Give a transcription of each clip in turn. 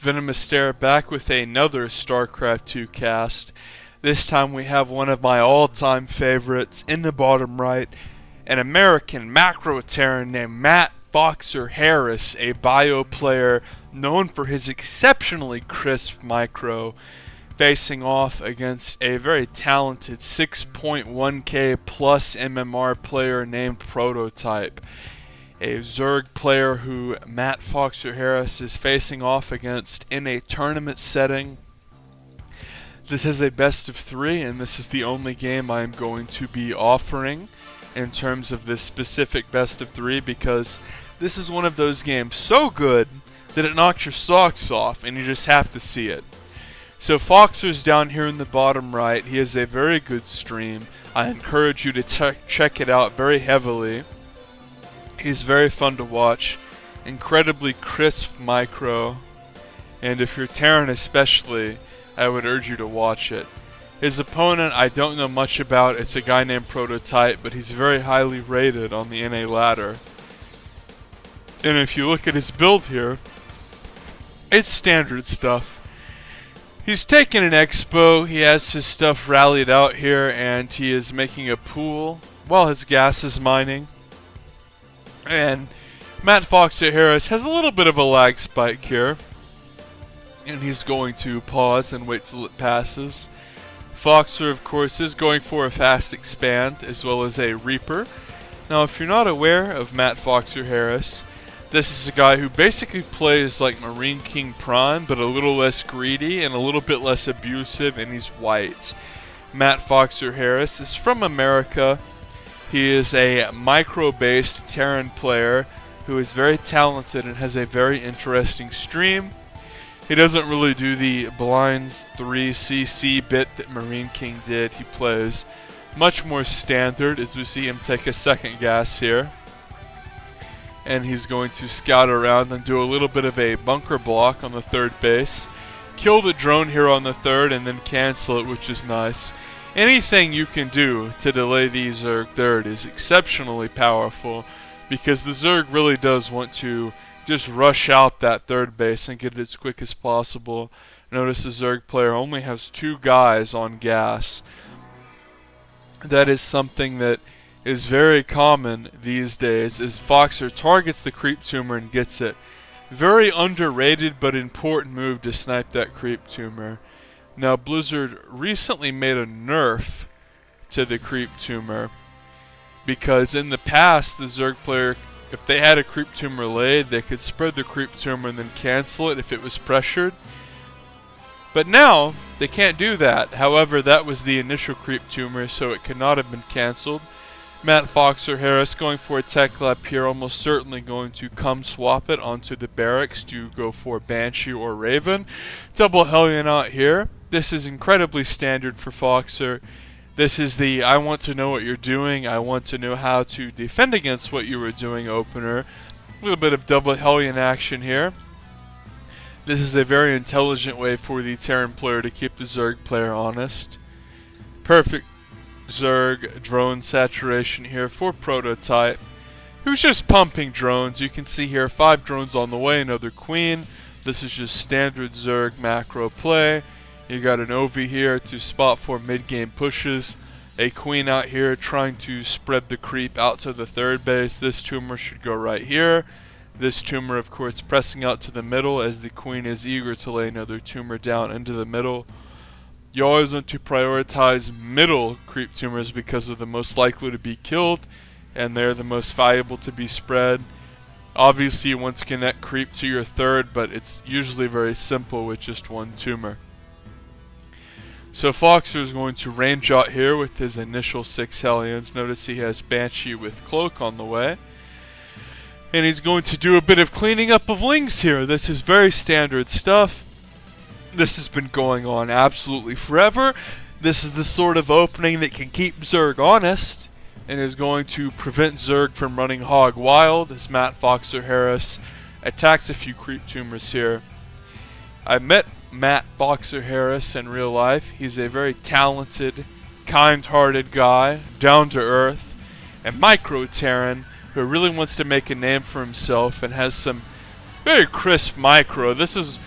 VenomousStare back with another StarCraft 2 cast. This time we have one of my all-time favorites in the bottom right, an American macro Terran named Matt Foxer Harris, a bio player known for his exceptionally crisp micro, facing off against a very talented 6.1k plus MMR player named Prototype. A Zerg player who Matt Foxer Harris is facing off against in a tournament setting. This is a best of 3, and this is the only game I am going to be offering in terms of this specific best of 3, because this is one of those games so good that it knocks your socks off and you just have to see it. So Foxer's down here in the bottom right. He has a very good stream. I encourage you to check it out very heavily. He's very fun to watch, incredibly crisp micro, and if you're Terran especially, I would urge you to watch it. His opponent I don't know much about. It's a guy named Prototype, but he's very highly rated on the NA ladder. And if you look at his build here, it's standard stuff. He's taken an expo, he has his stuff rallied out here, and he is making a pool while his gas is mining. And Matt Foxer Harris has a little bit of a lag spike here, and he's going to pause and wait till it passes. Foxer, of course, is going for a fast expand as well as a Reaper. Now, if you're not aware of Matt Foxer Harris, this is a guy who basically plays like Marine King Prime, but a little less greedy and a little bit less abusive, and he's white. Matt Foxer Harris is from America. He is a micro-based Terran player who is very talented and has a very interesting stream. He doesn't really do the blinds 3cc bit that Marine King did. He plays much more standard, as we see him take a second gas here. And he's going to scout around and do a little bit of a bunker block on the third base. Kill the drone here on the third and then cancel it, which is nice. Anything you can do to delay the Zerg third is exceptionally powerful, because the Zerg really does want to just rush out that third base and get it as quick as possible. Notice the Zerg player only has 2 guys on gas. That is something that is very common these days, as Foxer targets the creep tumor and gets it. Very underrated but important move to snipe that creep tumor. Now, Blizzard recently made a nerf to the creep tumor, because in the past the Zerg player, if they had a creep tumor laid, they could spread the creep tumor and then cancel it if it was pressured. But now they can't do that. However, that was the initial creep tumor, so it could not have been cancelled. Matt Foxer Harris going for a tech lap here, almost certainly going to come swap it onto the barracks to go for Banshee or Raven. Double Hellion out here. This is incredibly standard for Foxer. This is the I want to know what you're doing, I want to know how to defend against what you were doing opener. A little bit of double Hellion action here. This is a very intelligent way for the Terran player to keep the Zerg player honest. Perfect Zerg drone saturation here for Prototype, who's just pumping drones. You can see here 5 drones on the way, another queen. This is just standard Zerg macro play. You got an OV here to spot for mid-game pushes. A queen out here trying to spread the creep out to the third base. This tumor should go right here. This tumor, of course, pressing out to the middle as the queen is eager to lay another tumor down into the middle. You always want to prioritize middle creep tumors because they're the most likely to be killed, and they're the most valuable to be spread. Obviously, you want to connect creep to your third, but it's usually very simple with just 1 tumor. So Foxer is going to range out here with his initial 6 Hellions. Notice he has Banshee with Cloak on the way. And he's going to do a bit of cleaning up of Lings here. This is very standard stuff. This has been going on absolutely forever. This is the sort of opening that can keep Zerg honest and is going to prevent Zerg from running hog wild, as Matt Foxer Harris attacks a few creep tumors here. I met Matt Foxer Harris in real life. He's a very talented, kind-hearted guy, down to earth, and micro Terran who really wants to make a name for himself and has some very crisp micro. This is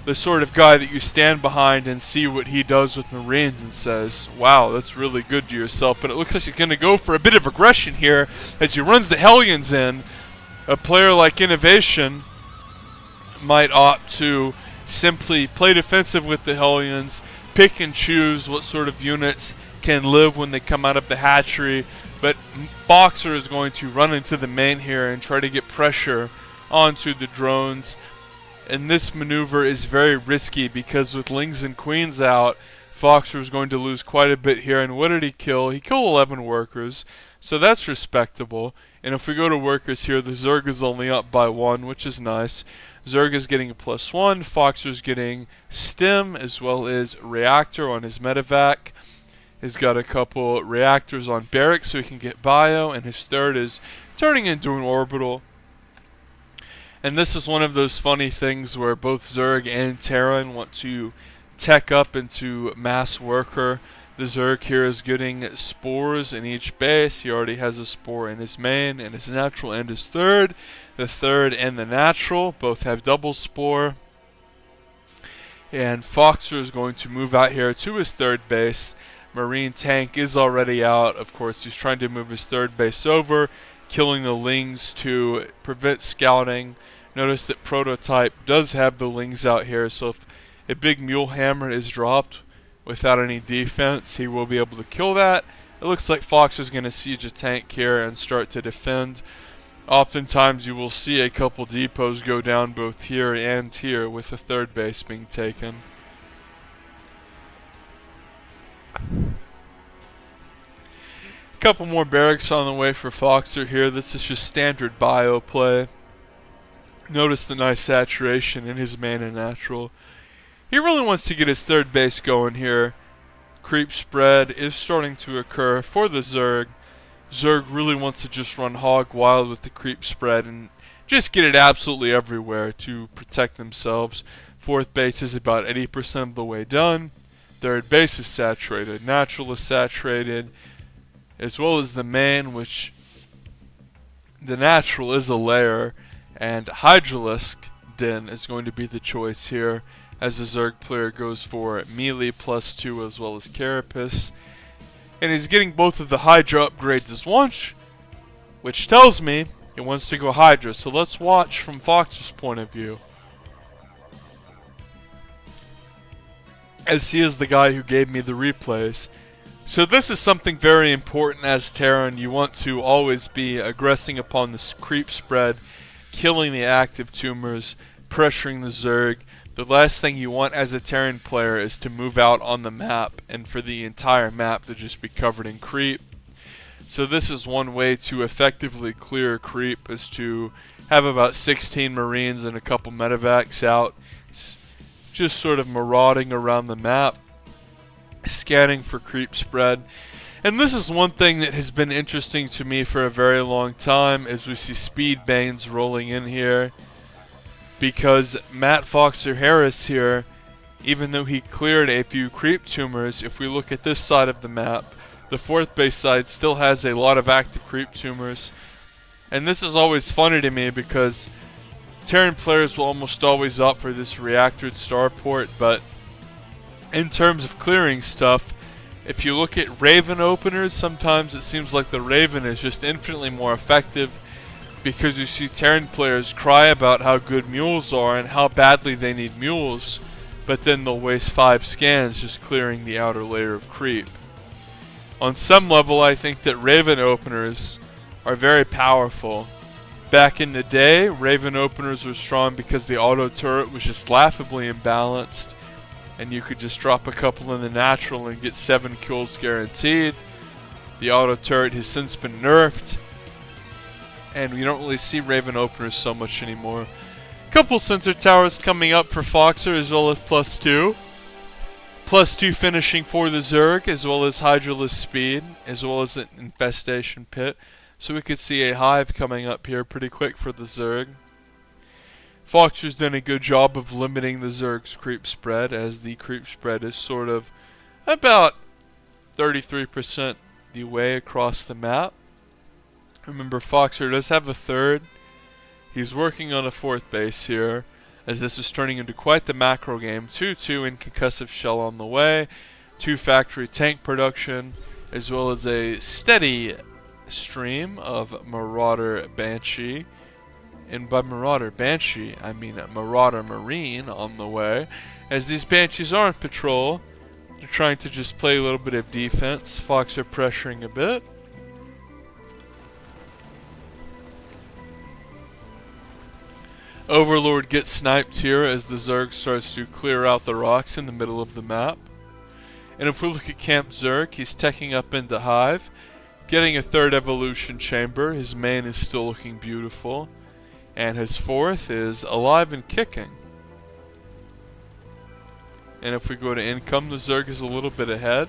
the sort of guy that you stand behind and see what he does with Marines and says, wow, that's really good to yourself. But it looks like he's going to go for a bit of aggression here as he runs the Hellions in. A player like Innovation might opt to simply play defensive with the Hellions, pick and choose what sort of units can live when they come out of the hatchery. But Foxer is going to run into the main here and try to get pressure onto the drones. And this maneuver is very risky because with Lings and Queens out, Foxer is going to lose quite a bit here. And what did he kill? He killed 11 workers, so that's respectable. And if we go to workers here, the Zerg is only up by 1, which is nice. Zerg is getting a +1, Foxer is getting Stim as well as Reactor on his medevac. He's got a couple reactors on barracks so he can get bio, and his third is turning into an orbital. And this is one of those funny things where both Zerg and Terran want to tech up into mass worker. The Zerg here is getting spores in each base. He already has a spore in his main, and his natural, and his third. The third and the natural both have double spore. And Foxer is going to move out here to his third base. Marine tank is already out. Of course, he's trying to move his third base over, killing the Lings to prevent scouting. Notice that Prototype does have the Lings out here, so if a big mule hammer is dropped without any defense, he will be able to kill that. It looks like Foxer's going to siege a tank here and start to defend. Oftentimes you will see a couple depots go down both here and here with the third base being taken. Couple more barracks on the way for Foxer here. This is just standard bio play. Notice the nice saturation in his main and natural. He really wants to get his third base going here. Creep spread is starting to occur for the Zerg. Zerg really wants to just run hog wild with the creep spread and just get it absolutely everywhere to protect themselves. Fourth base is about 80% of the way done. Third base is saturated. Natural is saturated, as well as the main, which the natural is a layer. And Hydralisk Den is going to be the choice here as the Zerg player goes for melee +2 as well as Carapace. And he's getting both of the Hydra upgrades as once, which tells me he wants to go Hydra. So let's watch from Fox's point of view, as he is the guy who gave me the replays. So this is something very important as Terran. You want to always be aggressing upon this creep spread, killing the active tumors, pressuring the Zerg. The last thing you want as a Terran player is to move out on the map and for the entire map to just be covered in creep. So this is one way to effectively clear creep, is to have about 16 Marines and a couple medevacs out, just sort of marauding around the map, scanning for creep spread. And this is one thing that has been interesting to me for a very long time, as we see speed banes rolling in here. Because Matt Foxer Harris here, even though he cleared a few creep tumors, if we look at this side of the map, the fourth base side still has a lot of active creep tumors. And this is always funny to me because Terran players will almost always opt for this reactored starport, but in terms of clearing stuff, if you look at Raven openers, sometimes it seems like the Raven is just infinitely more effective, because you see Terran players cry about how good mules are and how badly they need mules, but then they'll waste 5 scans just clearing the outer layer of creep. On some level, I think that Raven openers are very powerful. Back in the day, Raven openers were strong because the auto turret was just laughably imbalanced, and you could just drop a couple in the natural and get 7 kills guaranteed. The auto turret has since been nerfed, and we don't really see Raven openers so much anymore. Couple sensor towers coming up for Foxer as well as +2. +2 finishing for the Zerg, as well as Hydralisk speed, as well as an infestation pit. So we could see a hive coming up here pretty quick for the Zerg. Foxer's done a good job of limiting the Zerg's creep spread, as the creep spread is sort of about 33% the way across the map. Remember, Foxer does have a third. He's working on a fourth base here. as this is turning into quite the macro game. 2-2 in concussive shell on the way, 2 factory tank production, as well as a steady stream of Marauder Banshee. And by Marauder Banshee, I mean Marauder Marine on the way. As these Banshees are on patrol, they're trying to just play a little bit of defense. Fox are pressuring a bit. Overlord gets sniped here as the Zerg starts to clear out the rocks in the middle of the map. And if we look at Camp Zerg, he's teching up into Hive, getting a 3rd evolution chamber. His main is still looking beautiful. And his 4th is alive and kicking. And if we go to income, the Zerg is a little bit ahead.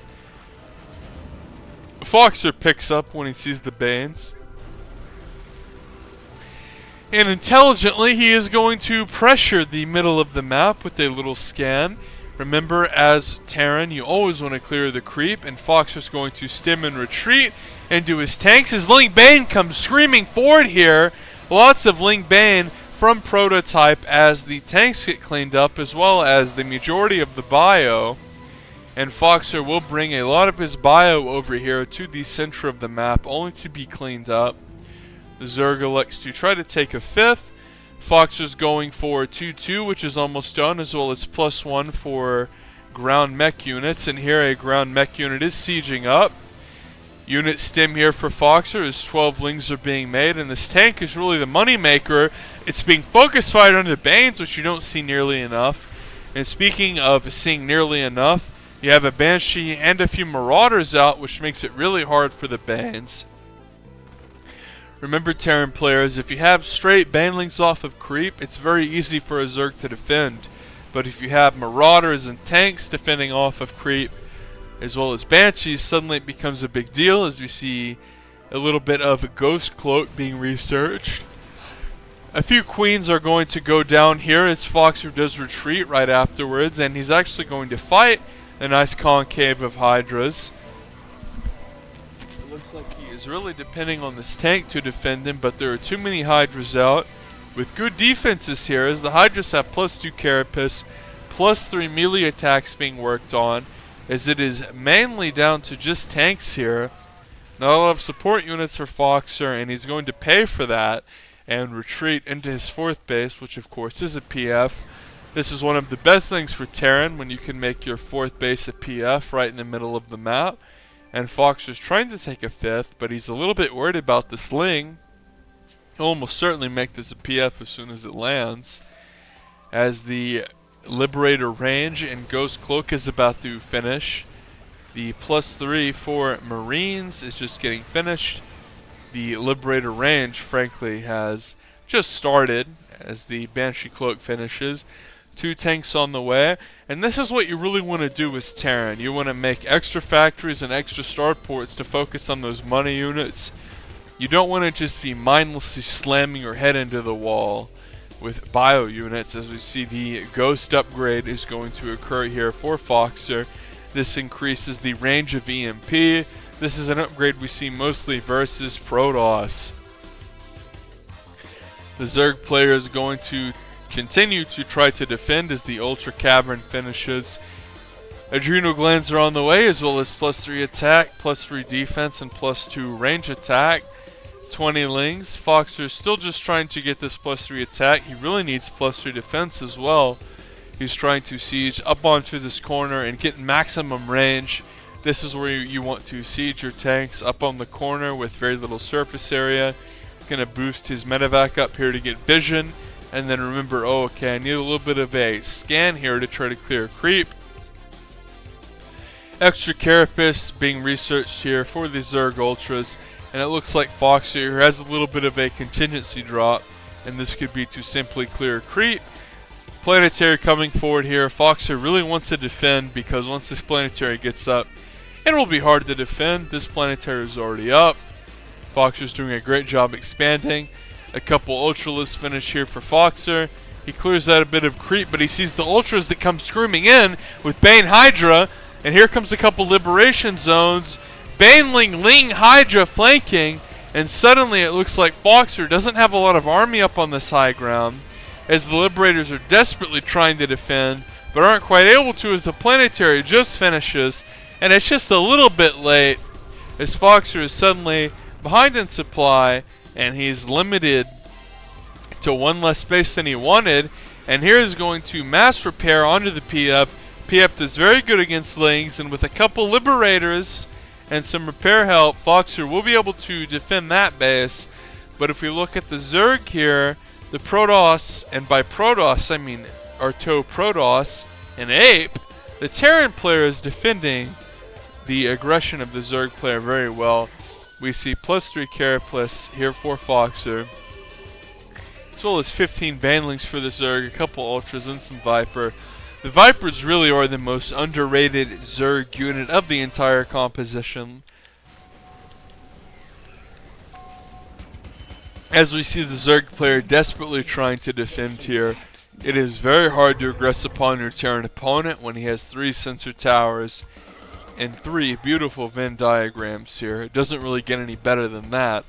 Foxer picks up when he sees the Banes. And intelligently, he is going to pressure the middle of the map with a little scan. Remember, as Terran, you always want to clear the creep, and Foxer's going to stim and retreat into his tanks. As Ling Bane comes screaming forward here, lots of Ling Bane from Prototype as the tanks get cleaned up, as well as the majority of the bio. And Foxer will bring a lot of his bio over here to the center of the map, only to be cleaned up. The Zerg elects to try to take a 5th. Foxer's going for 2-2, which is almost done, as well as +1 for ground mech units. And here a ground mech unit is sieging up. Unit stim here for Foxer as 12 Lings are being made, and this tank is really the money maker. It's being focus fired on the Banes, which you don't see nearly enough. And speaking of seeing nearly enough, you have a Banshee and a few Marauders out, which makes it really hard for the Banes. Remember, Terran players, if you have straight Banelings off of creep, it's very easy for a Zerg to defend. But if you have Marauders and tanks defending off of creep, as well as Banshees, suddenly it becomes a big deal, as we see a little bit of a Ghost Cloak being researched. A few Queens are going to go down here as Foxer does retreat right afterwards, and he's actually going to fight a nice concave of Hydras. It looks like he is really depending on this tank to defend him, but there are too many Hydras out. With good defenses here, as the Hydras have +2 Carapace, +3 melee attacks being worked on, as it is mainly down to just tanks here. Not a lot of support units for Foxer, and he's going to pay for that and retreat into his 4th base, which of course is a PF. This is one of the best things for Terran, when you can make your 4th base a PF right in the middle of the map. And Foxer's trying to take a 5th, but he's a little bit worried about the Sling. He'll almost certainly make this a PF as soon as it lands, as the Liberator range and Ghost Cloak is about to finish. The +3 for Marines is just getting finished. The Liberator range, frankly, has just started as the Banshee Cloak finishes. 2 tanks on the way, and this is what you really want to do as Terran. You want to make extra factories and extra starports to focus on those money units. You don't want to just be mindlessly slamming your head into the wall with bio units, as we see the Ghost upgrade is going to occur here for Foxer. This increases the range of EMP. This is an upgrade we see mostly versus Protoss. The Zerg player is going to continue to try to defend as the Ultra Cavern finishes. Adrenal Glands are on the way, as well as +3 attack, +3 defense, and +2 range attack. 20 Lings. Foxer's still just trying to get this +3 attack. He really needs +3 defense as well. He's trying to siege up onto this corner and get maximum range. This is where you want to siege your tanks, up on the corner with very little surface area. Gonna boost his medevac up here to get vision. And then remember, oh, okay, I need a little bit of a scan here to try to clear creep. Extra Carapace being researched here for the Zerg Ultras. And it looks like Foxer here has a little bit of a contingency drop, and this could be to simply clear creep. Planetary coming forward here. Foxer really wants to defend, because once this planetary gets up, it will be hard to defend. This planetary is already up. Foxer's doing a great job expanding. A couple Ultralists finish here for Foxer. He clears out a bit of creep, but he sees the Ultras that come screaming in with Bane Hydra, and here comes a couple Liberation Zones. Baneling Ling Hydra flanking, and suddenly it looks like Foxer doesn't have a lot of army up on this high ground. as the Liberators are desperately trying to defend, but aren't quite able to as the planetary just finishes, and it's just a little bit late as Foxer is suddenly behind in supply, and he's limited to one less space than he wanted, and here is going to mass repair onto the PF. PF is very good against Lings, and with a couple Liberators and some repair help, Foxer will be able to defend that base. But if we look at the Zerg here, the Protoss, and by Protoss I mean Arto Protoss, and Ape, the Terran player is defending the aggression of the Zerg player very well. We see +3 Carapace here for Foxer, as well as 15 Banelings for the Zerg, a couple Ultras, and some Viper. The Vipers really are the most underrated Zerg unit of the entire composition, as we see the Zerg player desperately trying to defend here. It is very hard to aggress upon your Terran opponent when he has 3 sensor towers and 3 beautiful Venn diagrams here. It doesn't really get any better than that.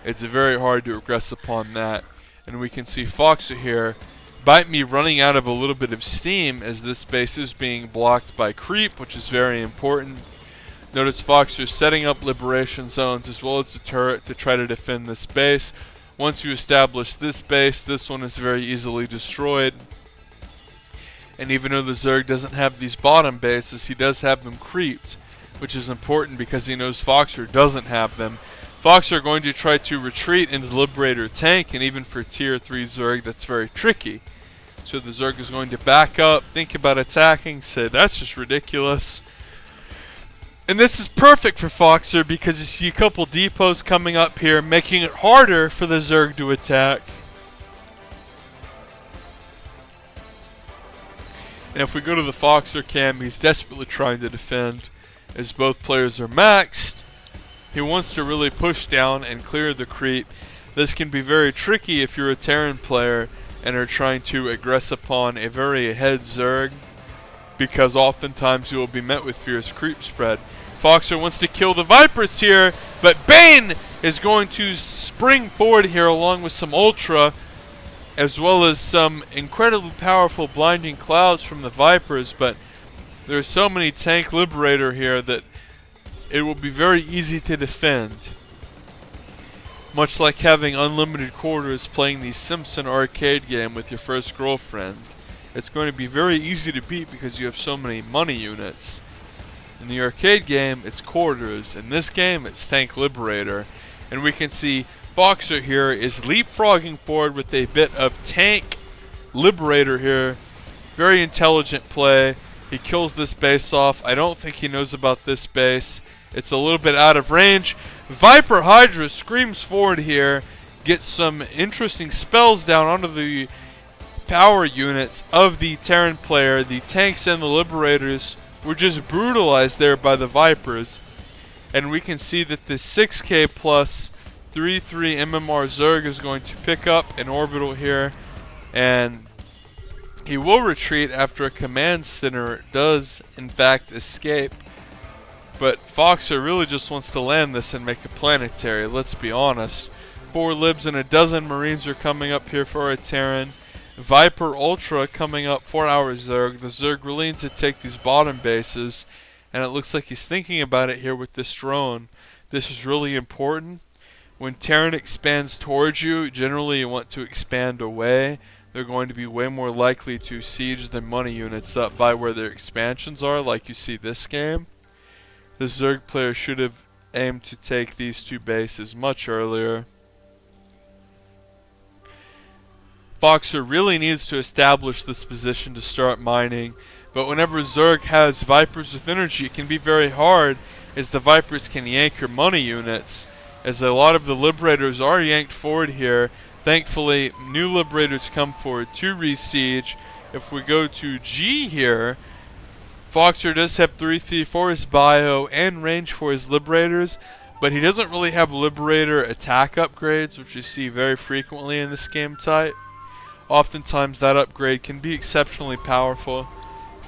It's very hard to aggress upon that. And we can see Foxer here, Bite Me running out of a little bit of steam as this base is being blocked by creep, which is very important. Notice Foxer setting up liberation zones as well as a turret to try to defend this base. Once you establish this base, this one is very easily destroyed. And even though the Zerg doesn't have these bottom bases, he does have them creeped, which is important because he knows Foxer doesn't have them. Foxer are going to try to retreat into the Liberator tank, and even for tier 3 Zerg, that's very tricky. So the Zerg is going to back up, think about attacking, say that's just ridiculous. And this is perfect for Foxer because you see a couple depots coming up here, making it harder for the Zerg to attack. And if we go to the Foxer cam, he's desperately trying to defend as both players are maxed. He wants to really push down and clear the creep. This can be very tricky if you're a Terran player and are trying to aggress upon a very ahead Zerg, because oftentimes you will be met with fierce creep spread. Foxer wants to kill the Vipers here, but Bane is going to spring forward here along with some Ultra, as well as some incredibly powerful blinding clouds from the Vipers, but there's so many tank Liberator here that it will be very easy to defend. Much like having unlimited quarters playing the Simpson arcade game with your first girlfriend. It's going to be very easy to beat because you have so many money units. In the arcade game, it's quarters. In this game, it's tank Liberator. And we can see Foxer here is leapfrogging forward with a bit of tank Liberator here. Very intelligent play. He kills this base off. I don't think he knows about this base. It's a little bit out of range. Viper Hydra screams forward here. Gets some interesting spells down onto the power units of the Terran player. The tanks and the Liberators were just brutalized there by the Vipers. And we can see that the 6k plus 3-3 MMR Zerg is going to pick up an orbital here. And he will retreat after a command center does in fact escape. But Foxer really just wants to land this and make a planetary, let's be honest. 4 Libs and a dozen Marines are coming up here for a Terran. Viper Ultra coming up for our Zerg. The Zerg really needs to take these bottom bases, and it looks like he's thinking about it here with this drone. This is really important. When Terran expands towards you, generally you want to expand away. They're going to be way more likely to siege the money units up by where their expansions are, like you see this game. The Zerg player should have aimed to take these 2 bases much earlier. Foxer really needs to establish this position to start mining, but whenever Zerg has Vipers with energy, it can be very hard, as the Vipers can yank your money units, as a lot of the Liberators are yanked forward here. Thankfully, new Liberators come forward to re-siege. If we go to G here, Foxer does have 3-3 for his bio and range for his Liberators, but he doesn't really have Liberator attack upgrades, which you see very frequently in this game type. Oftentimes that upgrade can be exceptionally powerful.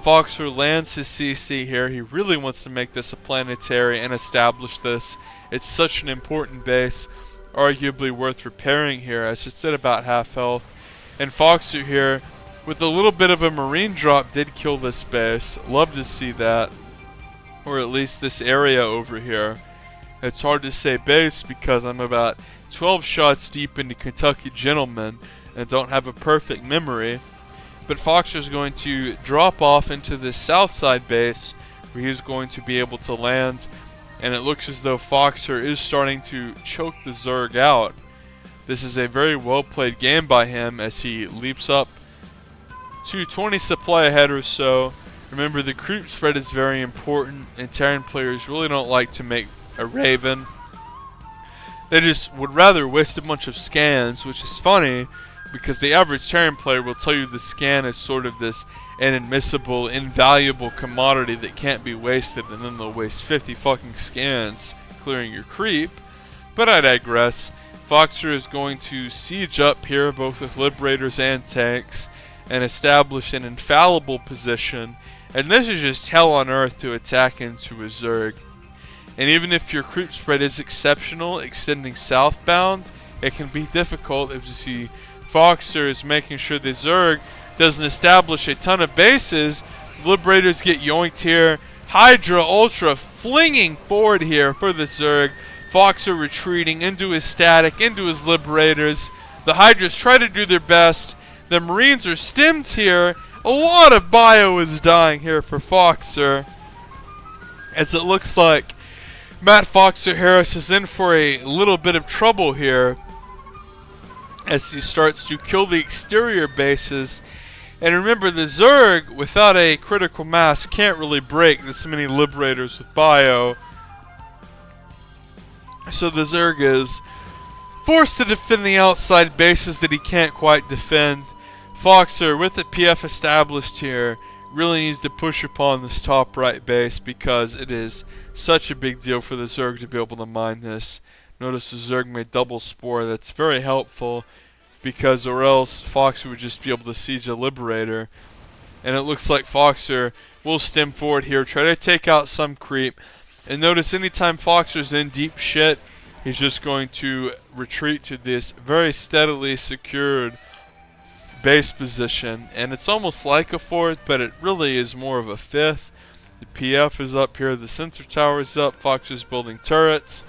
Foxer lands his CC here. He really wants to make this a planetary and establish this. It's such an important base, arguably worth repairing here, as it's at about half health. And Foxer here, with a little bit of a marine drop, did kill this base. Love to see that. Or at least this area over here. It's hard to say base because I'm about 12 shots deep into Kentucky Gentleman and don't have a perfect memory. But Foxer's going to drop off into this south side base where he's going to be able to land. And it looks as though Foxer is starting to choke the Zerg out. This is a very well played game by him as he leaps up to 20 supply ahead or so. Remember, the creep spread is very important, and Terran players really don't like to make a Raven. They just would rather waste a bunch of scans, which is funny because the average Terran player will tell you the scan is sort of this inadmissible, invaluable commodity that can't be wasted, and then they'll waste 50 fucking scans clearing your creep. But I digress. Foxer is going to siege up here both with Liberators and tanks and establish an infallible position, and this is just hell on earth to attack into a Zerg. And even if your creep spread is exceptional, extending southbound, it can be difficult if you see Foxer is making sure the Zerg doesn't establish a ton of bases. Liberators get yoinked here. Hydra Ultra flinging forward here for the Zerg. Foxer retreating into his static, into his Liberators. The Hydras try to do their best. The Marines are stemmed here. A lot of bio is dying here for Foxer, as it looks like Matt Foxer Harris is in for a little bit of trouble here as he starts to kill the exterior bases. And remember, the Zerg, without a critical mass, can't really break this many Liberators with bio. So the Zerg is forced to defend the outside bases that he can't quite defend. Foxer, with the PF established here, really needs to push upon this top right base because it is such a big deal for the Zerg to be able to mine this. Notice the Zerg made double spore. That's very helpful because or else Foxer would just be able to siege a Liberator. And it looks like Foxer will stem forward here, try to take out some creep. And notice anytime Foxer's in deep shit, he's just going to retreat to this very steadily secured base position. And it's almost like a fourth, but it really is more of a fifth. The PF is up here, the sensor tower is up, Foxer's building turrets.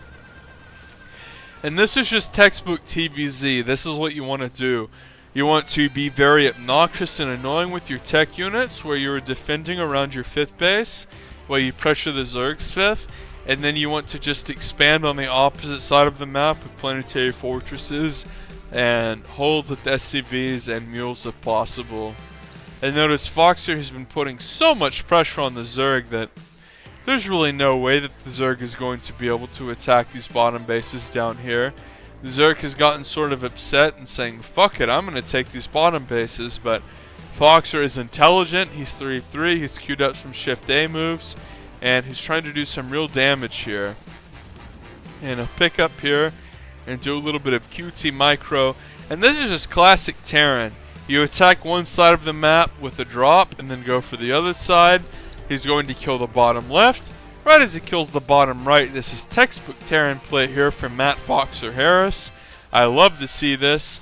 And this is just textbook TVZ. This is what you want to do. You want to be very obnoxious and annoying with your tech units where you're defending around your fifth base, while you pressure the Zerg's fifth, and then you want to just expand on the opposite side of the map with planetary fortresses and hold with SCVs and mules if possible. And notice Foxer has been putting so much pressure on the Zerg that there's really no way that the Zerg is going to be able to attack these bottom bases down here. The Zerg has gotten sort of upset and saying, fuck it, I'm going to take these bottom bases, but Foxer is intelligent, he's 3-3, he's queued up some Shift A moves, and he's trying to do some real damage here. And he'll pick up here and do a little bit of QT micro, and this is just classic Terran. You attack one side of the map with a drop and then go for the other side. He's going to kill the bottom left. Right as he kills the bottom right, this is textbook Terran play here from Matt Foxer Harris. I love to see this.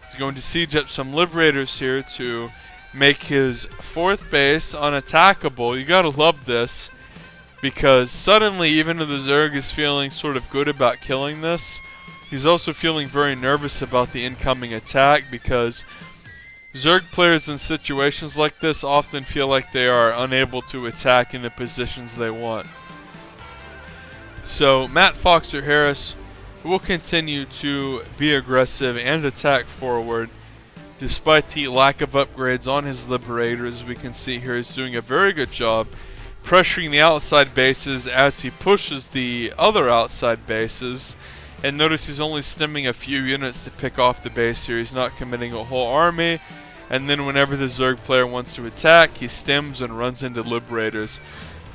He's going to siege up some Liberators here to make his fourth base unattackable. You gotta love this, because suddenly, even though the Zerg is feeling sort of good about killing this, he's also feeling very nervous about the incoming attack, because Zerg players in situations like this often feel like they are unable to attack in the positions they want. So Matt Foxer Harris will continue to be aggressive and attack forward. Despite the lack of upgrades on his Liberators, we can see here he's doing a very good job pressuring the outside bases as he pushes the other outside bases. And notice he's only stemming a few units to pick off the base here. He's not committing a whole army. And then whenever the Zerg player wants to attack, he stems and runs into Liberators.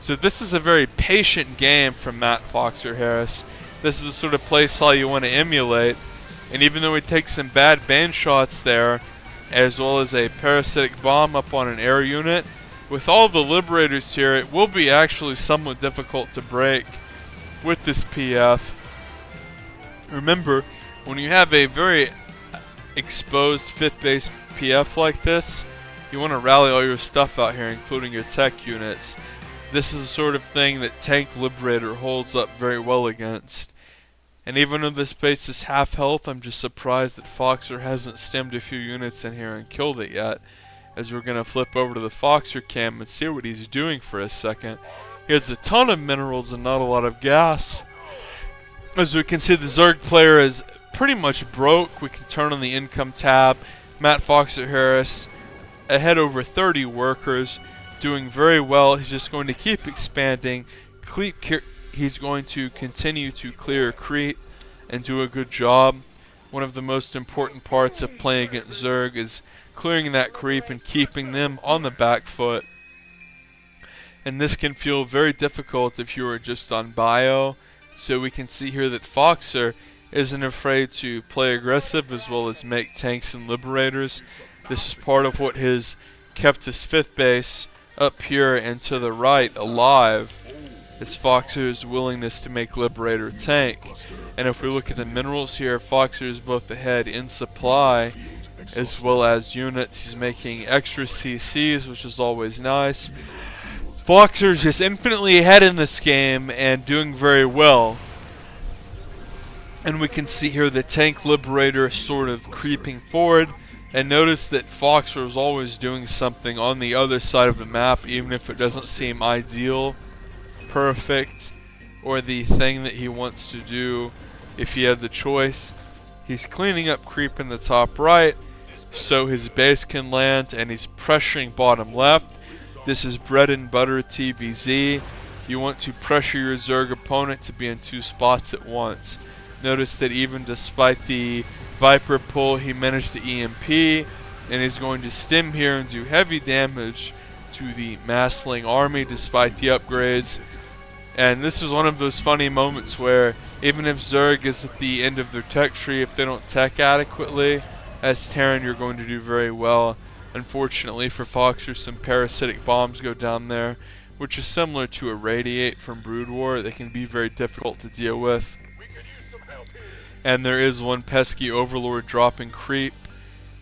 So this is a very patient game from Matt Foxer Harris. This is the sort of play style you want to emulate. And even though he takes some bad bane shots there, as well as a parasitic bomb up on an air unit, with all the Liberators here, it will be actually somewhat difficult to break with this PF. Remember, when you have a very exposed 5th base PF like this, you want to rally all your stuff out here, including your tech units. This is the sort of thing that Tank Liberator holds up very well against. And even though this base is half health, I'm just surprised that Foxer hasn't stemmed a few units in here and killed it yet. As we're going to flip over to the Foxer cam and see what he's doing for a second. He has a ton of minerals and not a lot of gas. As we can see, the Zerg player is pretty much broke. We can turn on the income tab. Matt Foxer Harris ahead over 30 workers, doing very well. He's just going to keep expanding. He's going to continue to clear creep and do a good job. One of the most important parts of playing against Zerg is clearing that creep and keeping them on the back foot. And this can feel very difficult if you are just on bio. So we can see here that Foxer isn't afraid to play aggressive as well as make tanks and liberators. This is part of what has kept his 5th base up here and to the right alive, is Foxer's willingness to make Liberator tank. And if we look at the minerals here, Foxer is both ahead in supply as well as units. He's making extra CCs, which is always nice. Foxer is just infinitely ahead in this game and doing very well. And we can see here the Tank Liberator sort of creeping forward. And notice that Foxer is always doing something on the other side of the map, even if it doesn't seem ideal, perfect, or the thing that he wants to do if he had the choice. He's cleaning up creep in the top right so his base can land, and he's pressuring bottom left. This is bread and butter TBZ. You want to pressure your Zerg opponent to be in 2 spots at once. Notice that even despite the Viper pull, he managed the EMP, and he's going to stem here and do heavy damage to the Massling army despite the upgrades. And this is one of those funny moments where even if Zerg is at the end of their tech tree, if they don't tech adequately, as Terran you're going to do very well. Unfortunately for Foxer, some parasitic bombs go down there, which is similar to a Radiate from Brood War. They can be very difficult to deal with. And there is one pesky Overlord dropping creep,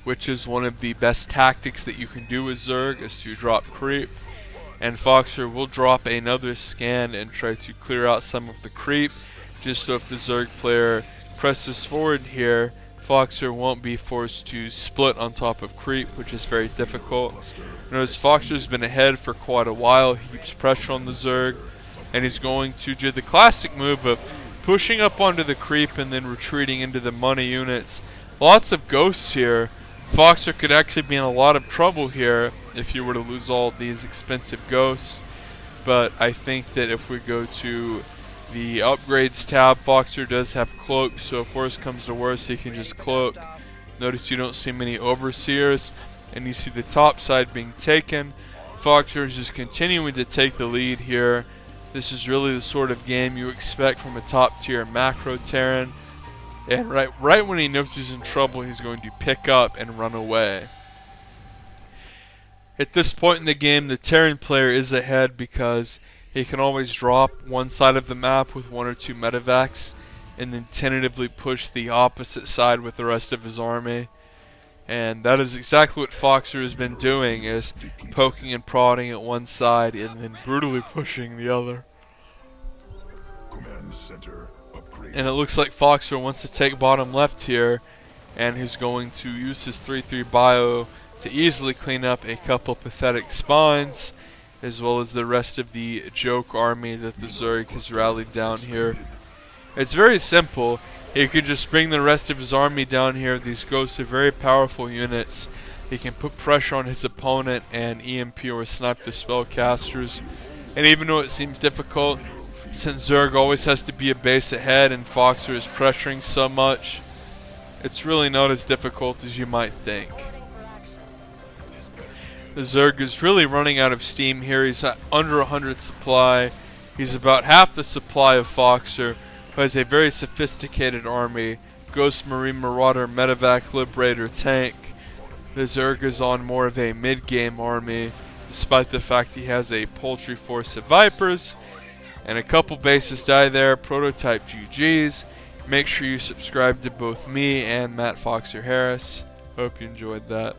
which is one of the best tactics that you can do with Zerg, is to drop creep. And Foxer will drop another scan and try to clear out some of the creep, just so if the Zerg player presses forward here, Foxer won't be forced to split on top of creep, which is very difficult. Notice Foxer's been ahead for quite a while. He keeps pressure on the Zerg, and he's going to do the classic move of pushing up onto the creep and then retreating into the money units. Lots of ghosts here. Foxer could actually be in a lot of trouble here if you were to lose all these expensive ghosts. But I think that if we go to the upgrades tab, Foxer does have cloak, so if worse comes to worse, he can just cloak. Notice you don't see many overseers, and you see the top side being taken. Foxer is just continuing to take the lead here. This is really the sort of game you expect from a top tier macro Terran. And right when he knows he's in trouble, he's going to pick up and run away. At this point in the game, the Terran player is ahead because he can always drop one side of the map with 1 or 2 medevacs and then tentatively push the opposite side with the rest of his army. And that is exactly what Foxer has been doing, is poking and prodding at one side and then brutally pushing the other. Command center upgrade. And it looks like Foxer wants to take bottom left here, and he's going to use his 3-3 bio to easily clean up a couple pathetic spawns, as well as the rest of the joke army that the Zerg has rallied down here. It's very simple. He can just bring the rest of his army down here. These ghosts are very powerful units. He can put pressure on his opponent and EMP or snipe the spellcasters. And even though it seems difficult, since Zerg always has to be a base ahead and Foxer is pressuring so much, it's really not as difficult as you might think. The Zerg is really running out of steam here. He's at under 100 supply. He's about half the supply of Foxer, who has a very sophisticated army. Ghost Marine Marauder, Medevac, Liberator, Tank. The Zerg is on more of a mid-game army, despite the fact he has a paltry force of Vipers. And a couple bases die there, prototype GGs. Make sure you subscribe to both me and Matt Foxer Harris. Hope you enjoyed that.